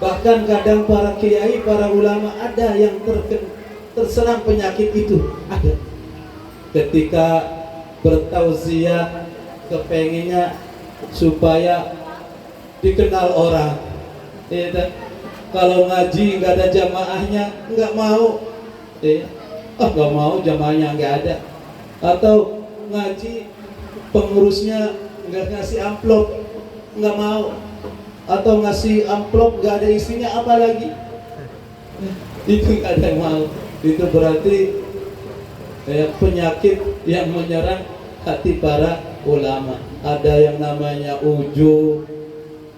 Bahkan kadang para kiai, para ulama ada yang terserang penyakit itu. Ada. Ketika bertausiah, kepenginnya supaya dikenal orang. Kalau ngaji nggak ada jamaahnya, nggak mau. Nggak mau, jamaahnya nggak ada. Atau ngaji pengurusnya nggak ngasih amplop, nggak mau. Atau ngasih amplop nggak ada isinya, apa lagi? Itu nggak ada yang mau. Itu berarti penyakit yang menyerang hati para ulama. Ada yang namanya ujub,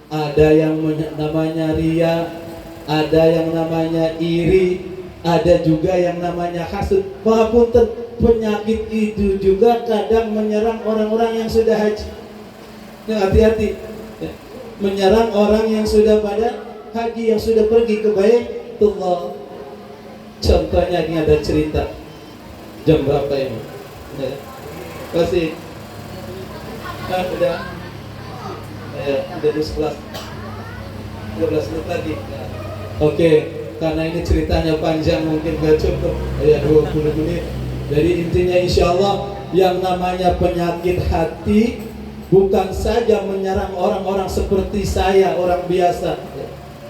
ada yang namanya ria, ada yang namanya iri, ada juga yang namanya hasud. Walaupun penyakit itu juga kadang menyerang orang-orang yang sudah haji. Hati-hati, menyerang orang yang sudah pada haji, yang sudah pergi ke Baitullah. Contohnya ini ada cerita. Jam berapa ini? Masih udah 11 menit lagi. Oke, karena ini ceritanya panjang mungkin gak cukup ya 20 menit. Jadi intinya insya Allah yang namanya penyakit hati bukan saja menyerang orang-orang seperti saya, orang biasa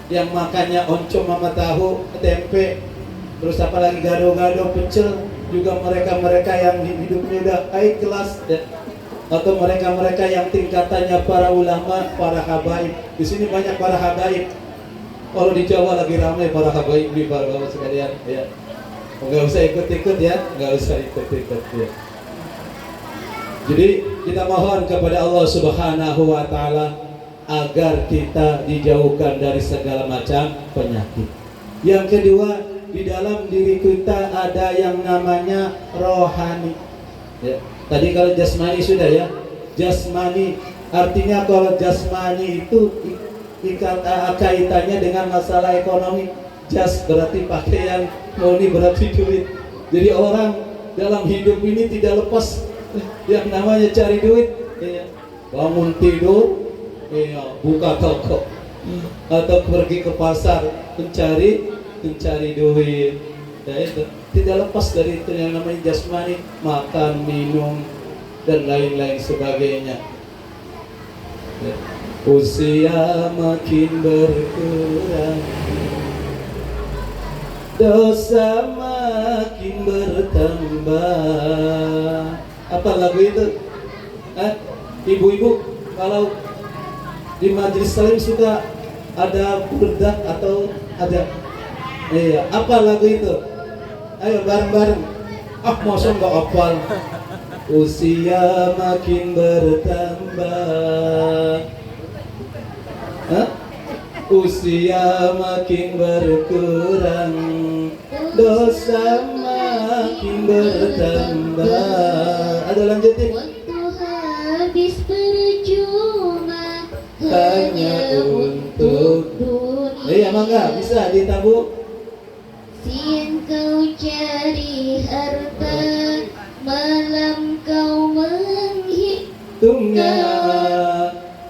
yang makannya oncom sama tahu, tempe, terus apalagi gado-gado, pecel. Juga mereka-mereka yang hidupnya udah high kelas ya. Atau mereka-mereka yang tingkatannya para ulama, para habaib. Di sini banyak para habaib. Kalau di Jawa lagi ramai para habaib di bapak sekalian ya. Enggak usah ikut-ikut ya, enggak usah ikut-ikut ya. Jadi kita mohon kepada Allah Subhanahu wa taala agar kita dijauhkan dari segala macam penyakit. Yang kedua, di dalam diri kita ada yang namanya rohani. Ya. Tadi kalau jasmani sudah ya. Jasmani artinya kalau jasmani itu kaitannya dengan masalah ekonomi. Jas berarti pakaian, moni berarti duit. Jadi orang dalam hidup ini tidak lepas yang namanya cari duit. Ya. Bangun tidur, buka toko. atau pergi ke pasar mencari duit. Ya itu tidak lepas dari itu yang namanya jasmani, makan, minum dan lain-lain sebagainya. Ya. Usia makin berkurang, dosa makin bertambah. Apa lagu itu? Ibu-ibu kalau di majelis salim suka ada burdah atau ada? Iya, apa lagu itu? Ayo bareng-bareng. Masa nggak hafal? Usia makin bertambah, usia makin berkurang, dosa makin bertambah. Ada lanjutin. Waktu habis percuma Hanya untuk dunia. Iya mangga bisa ditabung. Siang kau cari harta, malam kau Tungnya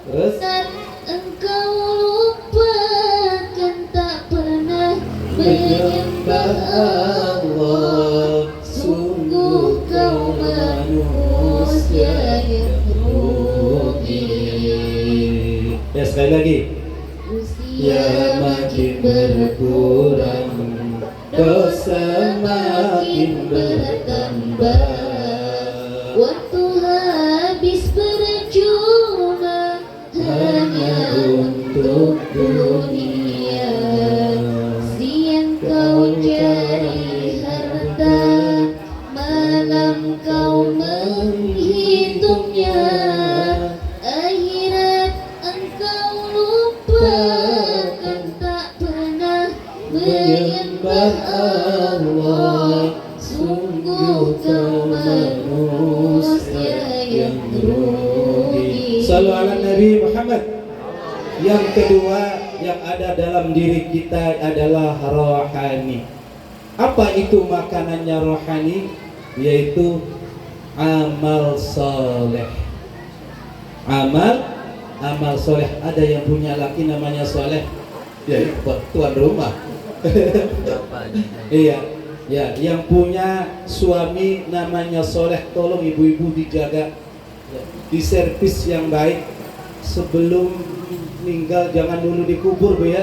terus menghitungkan. Engkau lupakan tak pernah menyembah Allah. Sungguh kau manusia yang rugi. Ya sekali lagi. Usia makin berkurang, dosa makin bertambah. Waktu habis percuma hanya untuk dunia. Siang kau cari harta, malam kau menghitungnya. Akhirat engkau lupakan, tak pernah menyembah Allah. Sungguh kau manusia yang rugi. Sallu ala Nabi Muhammad. Yang kedua yang ada dalam diri kita adalah rohani. Apa itu makanannya rohani? Yaitu amal soleh. Amal soleh. Ada yang punya laki namanya soleh, ya tuan rumah. Iya, ya, yang punya suami namanya soleh, tolong ibu-ibu dijaga, ya, diservis yang baik. Sebelum meninggal jangan dulu dikubur, Bu ya.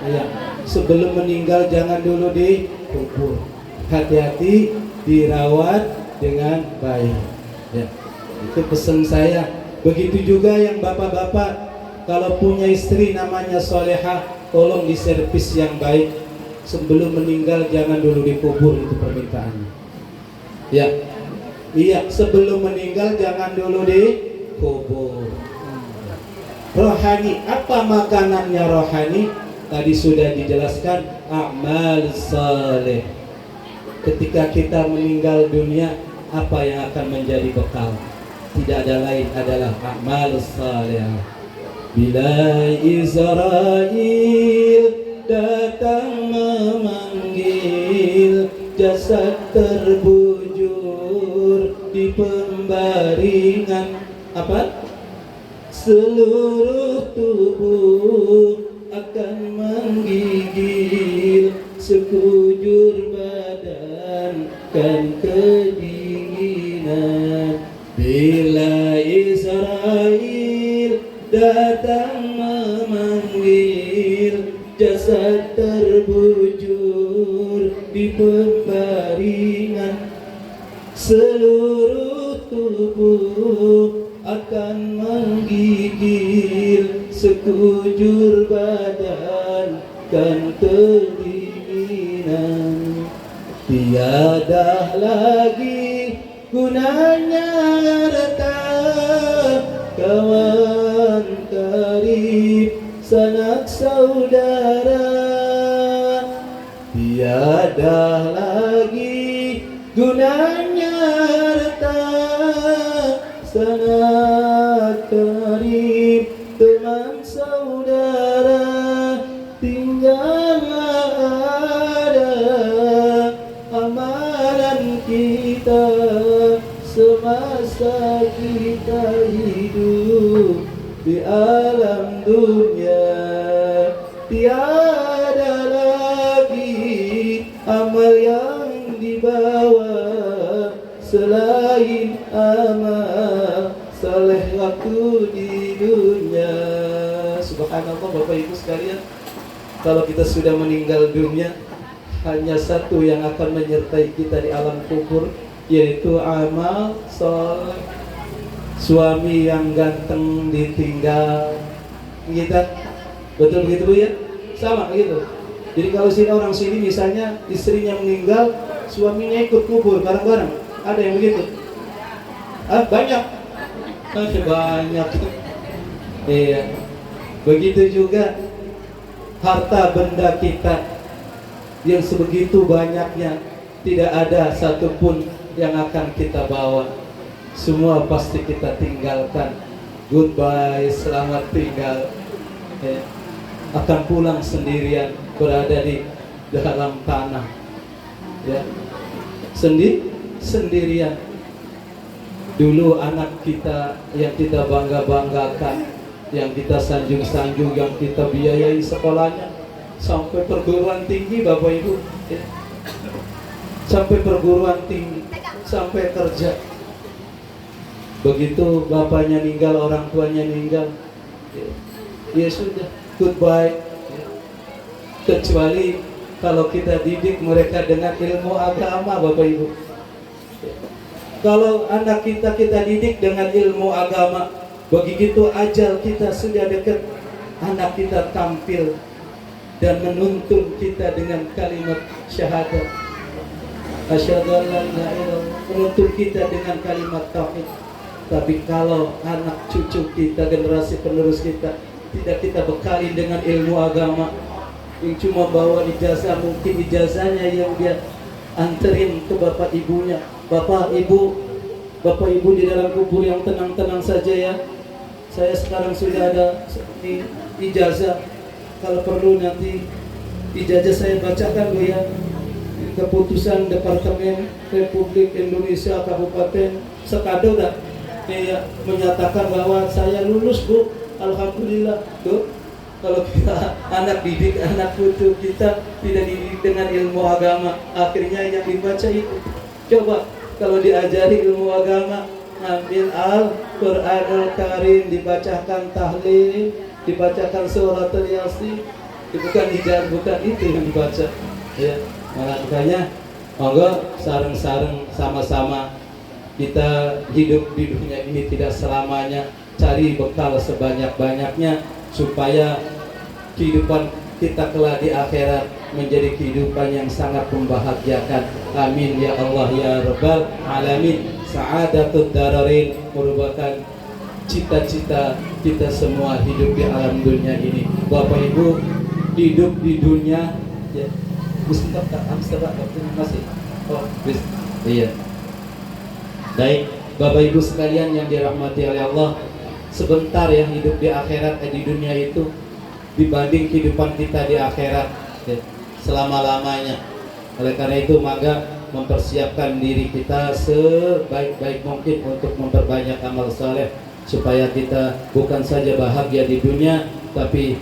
Ya, sebelum meninggal jangan dulu dikubur. Hati-hati, dirawat dengan baik. Ya, itu pesan saya. Begitu juga yang bapak-bapak, kalau punya istri namanya solehah, tolong diservis yang baik. Sebelum meninggal jangan dulu dikubur, itu permintaannya. Ya, iya, sebelum meninggal jangan dulu dikubur. Rohani, apa makanannya rohani? Tadi sudah dijelaskan, amal saleh. Ketika kita meninggal dunia, apa yang akan menjadi bekal? Tidak ada lain adalah amal saleh. Bila Israel datang memanggil, jasad terbujur di pembaringan, apa? Seluruh tubuh akan menggigil, sekujur badan kan kedinginan. Bila Israel datang memanggil, jasad terbujur di pembaringan, seluruh tubuh akan menggigil, sekujur badan kan kedinginan. Tiada lagi gunanya harta, kawan karib, sanak saudara. Tiada lagi gunanya harta, sanak karib, teman saudara. Tinggallah ada amalan kita semasa kita hidup. di alam dunia. Tiada lagi amal yang dibawa selain amal saleh waktu di dunia. Subhanallah Bapak Ibu sekalian, kalau kita sudah meninggal dunia, hanya satu yang akan menyertai kita di alam kubur, yaitu amal soleh. Suami yang ganteng ditinggal, kita betul begitu Bu ya? Sama gitu. Jadi kalau sini orang sini misalnya istrinya meninggal, suaminya ikut kubur bareng-bareng, ada yang begitu? Banyak. Banyak. Iya. Begitu juga harta benda kita yang sebegitu banyaknya, tidak ada satupun yang akan kita bawa. Semua pasti kita tinggalkan. Goodbye, selamat tinggal. Akan pulang sendirian, berada di dalam tanah. Ya, sendirian. Dulu anak kita yang kita bangga-banggakan, yang kita sanjung-sanjung, yang kita biayai sekolahnya sampai perguruan tinggi Bapak Ibu, ya. Sampai perguruan tinggi, sampai kerja. Begitu bapaknya meninggal, orang tuanya meninggal, ya sudah, goodbye. Kecuali kalau kita didik mereka dengan ilmu agama Bapak Ibu. Kalau anak kita didik dengan ilmu agama, begitu ajal kita sudah dekat, anak kita tampil dan menuntun kita dengan kalimat syahadat, asyhadu an la ilaha illallah, menuntun kita dengan kalimat tauhid. Tapi kalau anak cucu kita, generasi penerus kita, tidak kita bekali dengan ilmu agama, yang cuma bawa ijazah, mungkin ijazahnya yang dia anterin ke bapak ibunya. Bapak ibu di dalam kubur yang tenang-tenang saja ya. Saya sekarang sudah ada ijazah. Kalau perlu nanti ijazah saya bacakan Bu ya. Keputusan Departemen Republik Indonesia Kabupaten Sekado dah. Ya, menyatakan bahwa saya lulus Bu. Alhamdulillah tuh. Kalau kita anak didik, anak cucu kita tidak didik dengan ilmu agama, akhirnya yang dibaca itu. Coba kalau diajari ilmu agama, ambil Al-Quranul Karim, dibacakan tahlil, dibacakan suratul Yasin, bukan hijab, bukan itu yang dibaca. Ya, makanya monggo sareng-sareng sama-sama kita hidup di dunia ini tidak selamanya, cari bekal sebanyak-banyaknya supaya kehidupan kita kelak di akhirat menjadi kehidupan yang sangat membahagiakan. Amin ya Allah ya Rabbal Alamin. Sa'adatud dararin merupakan cita-cita kita semua hidup di alam dunia ini. Bapak Ibu, hidup di dunia ya. Masih. Oh, iya. Baik, Bapak Ibu sekalian yang dirahmati oleh Allah, sebentar ya hidup di akhirat di dunia itu dibanding kehidupan kita di akhirat ya, selama-lamanya. Oleh karena itu maka mempersiapkan diri kita sebaik-baik mungkin untuk memperbanyak amal saleh supaya kita bukan saja bahagia di dunia tapi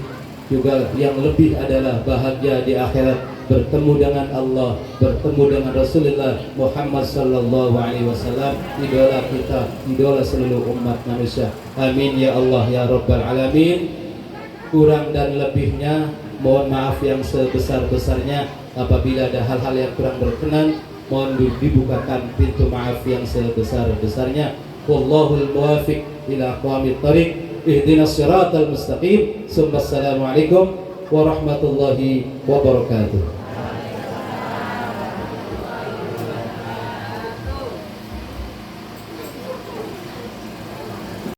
juga yang lebih adalah bahagia di akhirat, bertemu dengan Allah, bertemu dengan Rasulullah Muhammad sallallahu alaihi wasallam, idola kita, idola seluruh umat manusia. Amin ya Allah ya Rabbal Alamin. Kurang dan lebihnya mohon maaf yang sebesar-besarnya. Apabila ada hal-hal yang kurang berkenan, mohon dibukakan pintu maaf yang sebesar-besarnya. Wallahul muwafiq ila aqwamit thariq. Ihdinas siratal mustaqim. Assalamualaikum warahmatullahi wabarakatuh.